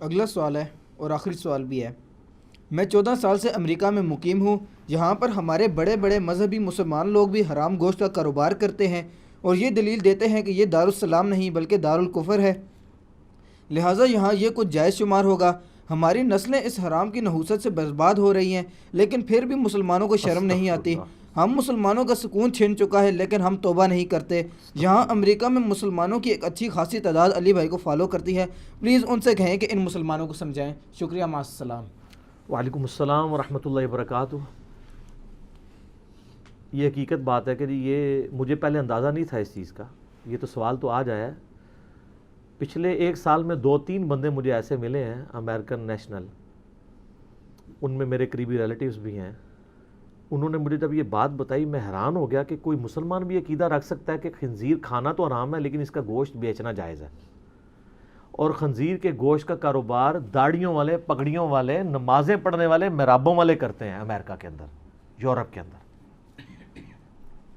اگلا سوال ہے اور آخری سوال بھی ہے۔ میں 14 سال سے امریکہ میں مقیم ہوں، جہاں پر ہمارے بڑے بڑے مذہبی مسلمان لوگ بھی حرام گوشت کا کاروبار کرتے ہیں اور یہ دلیل دیتے ہیں کہ یہ دارالسلام نہیں بلکہ دارالکفر ہے، لہٰذا یہاں یہ کچھ جائز شمار ہوگا۔ ہماری نسلیں اس حرام کی نحوست سے برباد ہو رہی ہیں، لیکن پھر بھی مسلمانوں کو شرم نہیں استغفر آتی۔ اللہ۔ ہم مسلمانوں کا سکون چھن چکا ہے لیکن ہم توبہ نہیں کرتے۔ یہاں امریکہ میں مسلمانوں کی ایک اچھی خاصی تعداد علی بھائی کو فالو کرتی ہے، پلیز ان سے کہیں کہ ان مسلمانوں کو سمجھائیں۔ شکریہ، مع السلام۔ وعلیکم السلام ورحمۃ اللہ وبرکاتہ۔ یہ حقیقت بات ہے کہ جی یہ مجھے پہلے اندازہ نہیں تھا اس چیز کا، یہ تو سوال تو آج آیا ہے۔ پچھلے 1 سال میں 2-3 بندے مجھے ایسے ملے ہیں امریکن نیشنل، ان میں میرے قریبی ریلیٹیوز بھی ہیں۔ انہوں نے مجھے جب یہ بات بتائی میں حیران ہو گیا کہ کوئی مسلمان بھی عقیدہ رکھ سکتا ہے کہ خنزیر کھانا تو حرام ہے لیکن اس کا گوشت بیچنا جائز ہے، اور خنزیر کے گوشت کا کاروبار داڑھیوں والے، پگڑیوں والے، نمازیں پڑھنے والے، محرابوں والے کرتے ہیں امریکہ کے اندر، یورپ کے اندر۔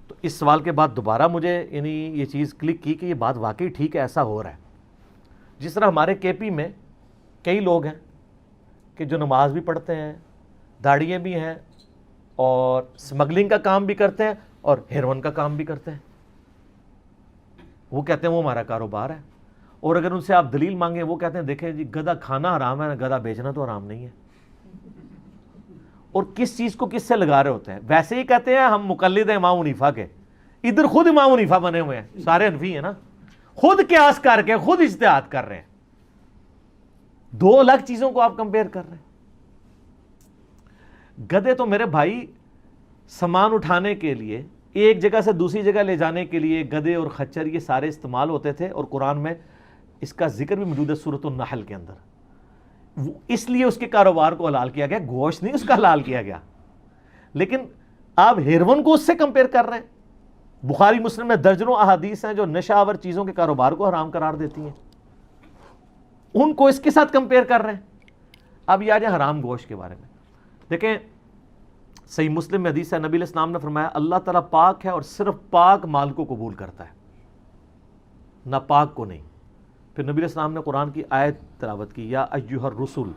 تو اس سوال کے بعد دوبارہ مجھے یعنی یہ چیز کلک کی کہ یہ بات واقعی ٹھیک ہے، ایسا ہو رہا ہے۔ جس طرح ہمارے کے پی میں کئی لوگ ہیں کہ جو نماز بھی پڑھتے ہیں، داڑھیاں بھی ہیں، اور سمگلنگ کا کام بھی کرتے ہیں اور ہیروئن کا کام بھی کرتے ہیں۔ وہ کہتے ہیں وہ ہمارا کاروبار ہے، اور اگر ان سے آپ دلیل مانگیں وہ کہتے ہیں دیکھیں جی گدھا کھانا حرام ہے، گدھا بیچنا تو حرام نہیں ہے۔ اور کس چیز کو کس سے لگا رہے ہوتے ہیں؟ ویسے ہی کہتے ہیں ہم مقلد ہیں امام حنیفہ کے، ادھر خود امام حنیفہ بنے ہوئے ہیں، سارے حنفی ہیں نا، خود قیاس کر کے خود اجتہاد کر رہے ہیں۔ 2 الگ چیزوں کو آپ کمپیئر کر رہے ہیں۔ گدھے تو میرے بھائی سامان اٹھانے کے لیے، ایک جگہ سے دوسری جگہ لے جانے کے لیے گدھے اور خچر یہ سارے استعمال ہوتے تھے، اور قرآن میں اس کا ذکر بھی موجود ہے سورۃ النحل کے اندر۔ اس لیے اس کے کاروبار کو حلال کیا گیا، گوشت نہیں اس کا حلال کیا گیا۔ لیکن آپ ہیروئن کو اس سے کمپیئر کر رہے ہیں۔ بخاری مسلم میں درجنوں احادیث ہیں جو نشہ آور چیزوں کے کاروبار کو حرام قرار دیتی ہیں، ان کو اس کے ساتھ کمپیئر کر رہے ہیں۔ اب یہ آ جائے حرام گوشت کے بارے میں۔ دیکھیں صحیح مسلم میں حدیث ہے، نبی علیہ السلام نے فرمایا اللہ تعالیٰ پاک ہے اور صرف پاک مال کو قبول کرتا ہے، ناپاک کو نہیں۔ پھر نبی علیہ السلام نے قرآن کی آیت تلاوت کی، یا ایھا الرسل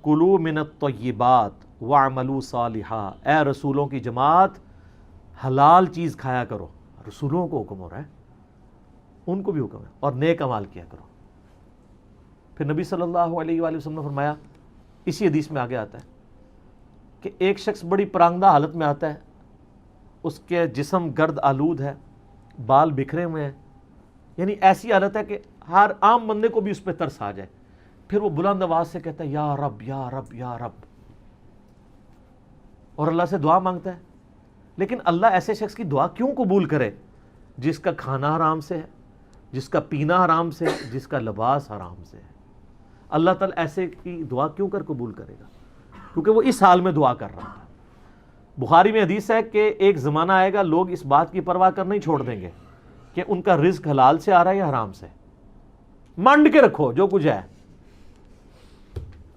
کلوا من الطیبات واعملوا صالحا، اے رسولوں کی جماعت حلال چیز کھایا کرو۔ رسولوں کو حکم ہو رہا ہے، ان کو بھی حکم ہے، اور نیک اعمال کیا کرو۔ پھر نبی صلی اللہ علیہ وآلہ وسلم نے فرمایا، اسی حدیث میں آگے آتا ہے کہ ایک شخص بڑی پراندہ حالت میں آتا ہے، اس کے جسم گرد آلود ہے، بال بکھرے ہوئے ہیں، یعنی ایسی حالت ہے کہ ہر عام بندے کو بھی اس پہ ترس آ جائے۔ پھر وہ بلند آواز سے کہتا ہے یا رب یا رب یا رب، اور اللہ سے دعا مانگتا ہے۔ لیکن اللہ ایسے شخص کی دعا کیوں قبول کرے جس کا کھانا حرام سے ہے، جس کا پینا حرام سے ہے، جس کا لباس حرام سے ہے؟ اللہ تعالیٰ ایسے کی دعا کیوں کر قبول کرے گا؟ کیونکہ وہ اس حال میں دعا کر رہا تھا۔ بخاری میں حدیث ہے کہ ایک زمانہ آئے گا لوگ اس بات کی پرواہ کرنا ہی چھوڑ دیں گے کہ ان کا رزق حلال سے آ رہا ہے یا حرام سے۔ منڈ کے رکھو جو کچھ ہے،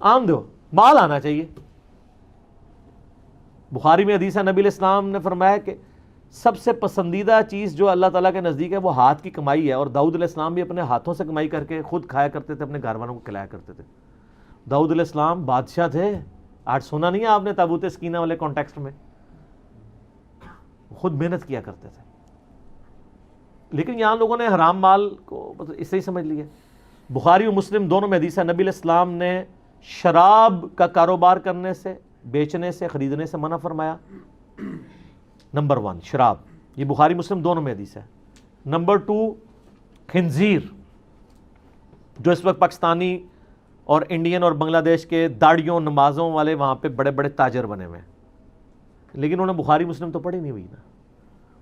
آم دو، مال آنا چاہیے۔ بخاری میں حدیث ہے، نبی علیہ السلام نے فرمایا کہ سب سے پسندیدہ چیز جو اللہ تعالیٰ کے نزدیک ہے وہ ہاتھ کی کمائی ہے، اور داؤد علیہ السلام بھی اپنے ہاتھوں سے کمائی کر کے خود کھایا کرتے تھے، اپنے گھر والوں کو کھلایا کرتے تھے۔ داؤد علیہ السلام بادشاہ تھے، آج سنا نہیں ہے آپ نے تابوت سکینہ والے کانٹیکسٹ میں، خود محنت کیا کرتے تھے۔ لیکن یہاں لوگوں نے حرام مال کو اس سے ہی سمجھ لیا۔ بخاری و مسلم دونوں میں حدیث ہے، نبی علیہ السلام نے شراب کا کاروبار کرنے سے، بیچنے سے، خریدنے سے منع فرمایا۔ نمبر 1 شراب، یہ بخاری مسلم دونوں میں حدیث ہے۔ نمبر 2 خنزیر، جو اس وقت پاکستانی اور انڈین اور بنگلہ دیش کے داڑیوں نمازوں والے وہاں پہ بڑے بڑے تاجر بنے ہوئے ہیں، لیکن انہوں نے بخاری مسلم تو پڑھی نہیں ہوئی نا،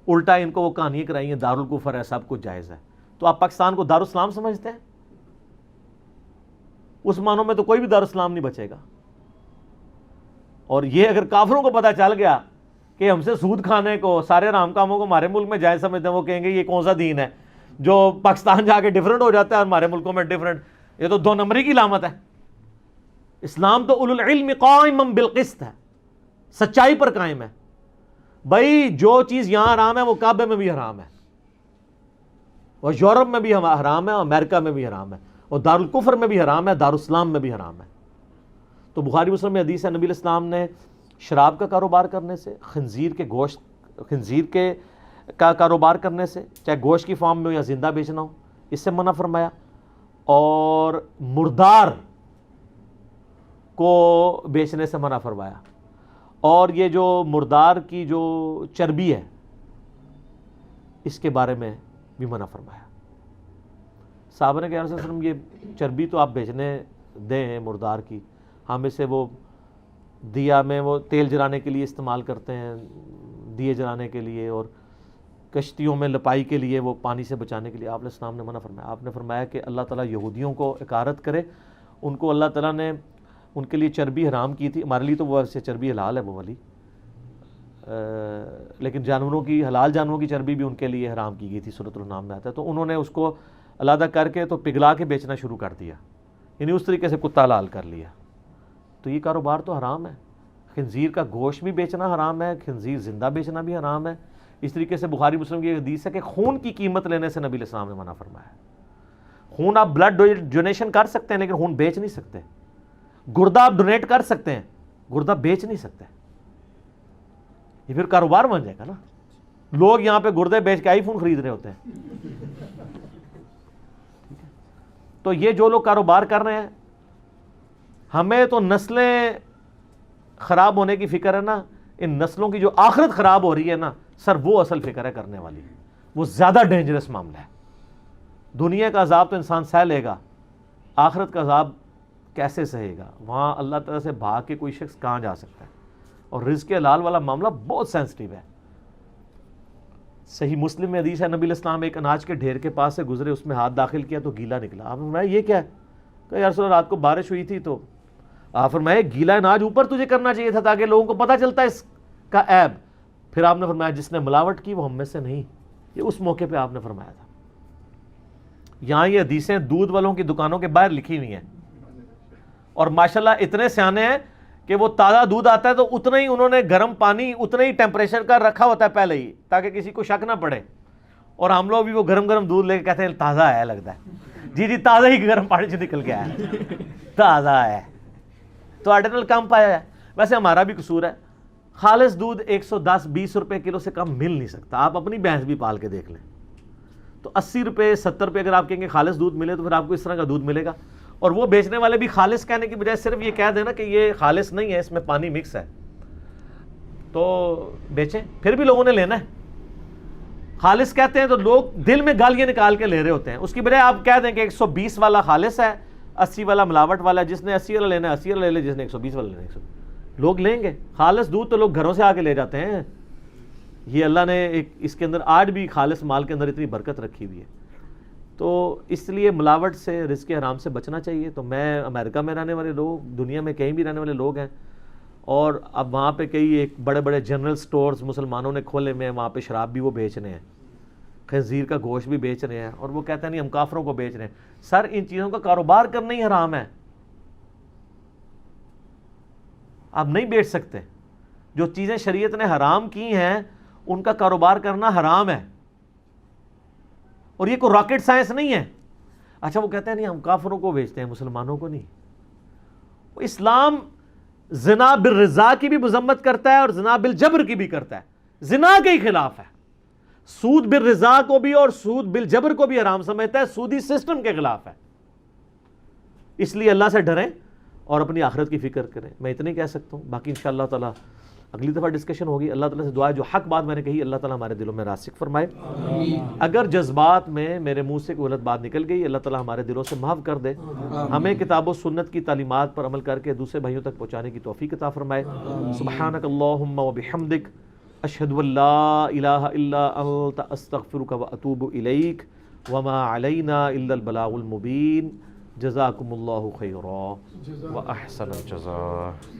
الٹا ان کو وہ کہانیاں کرائی ہیں دارالکفر ہے، سب کچھ جائز ہے۔ تو آپ پاکستان کو دارالاسلام سمجھتے ہیں؟ اس معنوں میں تو کوئی بھی دارالاسلام نہیں بچے گا۔ اور یہ اگر کافروں کو پتہ چل گیا کہ ہم سے سود کھانے کو، سارے حرام کاموں کو ہمارے ملک میں جائز سمجھتے ہیں، وہ کہیں گے یہ کون سا دین ہے جو پاکستان جا کے ڈیفرنٹ ہو جاتا ہے اور ہمارے ملکوں میں ڈیفرنٹ، یہ تو 2 نمبری کی علامت ہے۔ اسلام تو اولو العلم قائما بالقسط ہے، سچائی پر قائم ہے۔ بھائی جو چیز یہاں حرام ہے وہ کعبے میں بھی حرام ہے، اور یورپ میں بھی حرام ہے، اور امریکہ میں بھی حرام ہے۔ اور دارالکفر میں بھی حرام ہے، دارالاسلام میں بھی حرام ہے۔ تو بخاری مسلم میں حدیث ہے، نبی علیہ السلام نے شراب کا کاروبار کرنے سے، خنزیر کے کا کاروبار کرنے سے، چاہے گوشت کی فارم میں ہو یا زندہ بیچنا ہو، اس سے منع فرمایا، اور مردار کو بیچنے سے منع فرمایا، اور یہ جو مردار کی جو چربی ہے اس کے بارے میں بھی منع فرمایا۔ صحابہ نے کہا رسول اللہ علیہ وسلم یہ چربی تو آپ بیچنے دیں مردار کی، ہم اسے وہ دیا میں وہ تیل جلانے کے لیے استعمال کرتے ہیں، دیے جلانے کے لیے، اور کشتیوں میں لپائی کے لیے، وہ پانی سے بچانے کے لیے۔ آپ علیہ السلام نے منع فرمایا۔ آپ نے فرمایا کہ اللہ تعالیٰ یہودیوں کو اکارت کرے، ان کو اللہ تعالیٰ نے ان کے لیے چربی حرام کی تھی، ہمارے لیے تو وہ ایسے چربی حلال ہے وہ والی، لیکن جانوروں کی، حلال جانوروں کی چربی بھی ان کے لیے حرام کی گئی تھی، سورۃ الانعام میں آتا ہے۔ تو انہوں نے اس کو علیحدہ کر کے تو پگھلا کے بیچنا شروع کر دیا، یعنی اس طریقے سے کتا حلال کر لیا۔ تو یہ کاروبار تو حرام ہے۔ خنزیر کا گوشت بھی بیچنا حرام ہے، خنزیر زندہ بیچنا بھی حرام ہے۔ اس طریقے سے بخاری مسلم کی حدیث ہے کہ خون کی قیمت لینے سے نبی علیہ السلام نے منع فرمایا ہے۔ خون آپ بلڈ ڈونیشن کر سکتے ہیں لیکن خون بیچ نہیں سکتے۔ گردہ آپ ڈونیٹ کر سکتے ہیں، گردہ بیچ نہیں سکتے۔ یہ پھر کاروبار بن جائے گا نا، لوگ یہاں پہ گردے بیچ کے آئی فون خرید رہے ہوتے ہیں۔ تو یہ جو لوگ کاروبار کر رہے ہیں، ہمیں تو نسلیں خراب ہونے کی فکر ہے نا، ان نسلوں کی جو آخرت خراب ہو رہی ہے نا سر، وہ اصل فکر ہے کرنے والی، وہ زیادہ ڈینجرس معاملہ ہے۔ دنیا کا عذاب تو انسان سہ لے گا، آخرت کا عذاب کیسے سہے گا؟ وہاں اللہ تعالیٰ سے بھاگ کے کوئی شخص کہاں جا سکتا ہے؟ اور رزق حلال والا معاملہ بہت سینسٹیو ہے۔ صحیح مسلم میں حدیث ہے، نبی علیہ السلام ایک اناج کے ڈھیر کے پاس سے گزرے، اس میں ہاتھ داخل کیا تو گیلا نکلا۔ آپ نے فرمایا یہ کیا ہے؟ کہ یا رسول اللہ رات کو بارش ہوئی تھی تو آپ فرمایا گیلا اناج اوپر تجھے کرنا چاہیے تھا تاکہ لوگوں کو پتہ چلتا ہے اس کا عیب۔ پھر آپ نے فرمایا جس نے ملاوٹ کی وہ ہم میں سے نہیں۔ یہ اس موقع پہ آپ نے فرمایا تھا۔ یہاں یہ حدیثیں دودھ والوں کی دکانوں کے باہر لکھی ہوئی ہیں، اور ماشاءاللہ اتنے سیانے ہیں کہ وہ تازہ دودھ آتا ہے تو اتنا ہی انہوں نے گرم پانی اتنا ہی ٹیمپریچر کا رکھا ہوتا ہے پہلے ہی، تاکہ کسی کو شک نہ پڑے۔ اور ہم لوگ بھی وہ گرم گرم دودھ لے کے کہتے ہیں تازہ ہے، لگتا ہے جی تازہ ہی گرم پانی سے نکل کے آیا، تازہ ہے تو آرڈینل کم پایا ہے۔ ویسے ہمارا بھی قصور ہے، خالص دودھ 110-20 روپے کلو سے کم مل نہیں سکتا۔ آپ اپنی بھینس بھی پال کے دیکھ لیں تو 80 روپے 70 روپے اگر آپ کہیں گے خالص دودھ ملے تو پھر آپ کو اس طرح کا دودھ ملے گا۔ اور وہ بیچنے والے بھی خالص کہنے کی بجائے صرف یہ کہہ دینا کہ یہ خالص نہیں ہے، اس میں پانی مکس ہے، تو بیچیں، پھر بھی لوگوں نے لینا ہے۔ خالص کہتے ہیں تو لوگ دل میں گالیاں نکال کے لے رہے ہوتے ہیں، اس کی بجائے آپ کہہ دیں کہ 120 والا خالص ہے، 80 والا ملاوٹ والا ہے، جس نے 80 والا لینا ہے 80 والا لے لے، جس نے 120 والا لینا ہے 120، لوگ لیں گے۔ خالص دودھ تو لوگ گھروں سے آ کے لے جاتے ہیں۔ یہ اللہ نے ایک اس کے اندر آج بھی خالص مال کے اندر اتنی برکت رکھی ہوئی ہے، تو اس لیے ملاوٹ سے، رزق حرام سے بچنا چاہیے۔ تو میں امریکہ میں رہنے والے لوگ، دنیا میں کہیں بھی رہنے والے لوگ ہیں، اور اب وہاں پہ کئی ایک بڑے بڑے جنرل سٹورز مسلمانوں نے کھولے ہوئے ہیں، وہاں پہ شراب بھی وہ بیچ رہے ہیں، خنزیر کا گوشت بھی بیچ رہے ہیں، اور وہ کہتے ہیں نہیں ہم کافروں کو بیچ رہے ہیں۔ سر ان چیزوں کا کاروبار کرنا ہی حرام ہے، آپ نہیں بیچ سکتے۔ جو چیزیں شریعت نے حرام کی ہیں ان کا کاروبار کرنا حرام ہے، اور یہ کوئی راکٹ سائنس نہیں ہے۔ اچھا وہ کہتے ہیں نہیں ہم کافروں کو بیچتے ہیں، مسلمانوں کو نہیں۔ اسلام زنا بالرضا کی بھی مذمت کرتا ہے اور زنا بالجبر کی بھی کرتا ہے، زنا کے ہی خلاف ہے۔ سود بالرضا کو بھی اور سود بالجبر کو بھی حرام سمجھتا ہے، سودی سسٹم کے خلاف ہے۔ اس لیے اللہ سے ڈریں اور اپنی آخرت کی فکر کریں۔ میں اتنے کہہ سکتا ہوں، باقی انشاءاللہ تعالی اگلی دفعہ ڈسکشن ہوگی۔ اللہ تعالیٰ سے دعا ہے جو حق بات میں نے کہی اللہ تعالیٰ ہمارے دلوں میں راسخ فرمائے۔ اگر جذبات میں میرے منہ سے کوئی غلط بات نکل گئی اللہ تعالیٰ ہمارے دلوں سے معاف کر دے، ہمیں کتاب و سنت کی تعلیمات پر عمل کر کے دوسرے بھائیوں تک پہنچانے کی توفیق عطا فرمائے۔ سبحانک اللہم و بحمدک، اشہد ان لا الہ الا انت، استغفرک و اتوب الیک، وما علینا الا البلاغ المبین۔ جزاکم اللہ خیرا و احسن الجزاء۔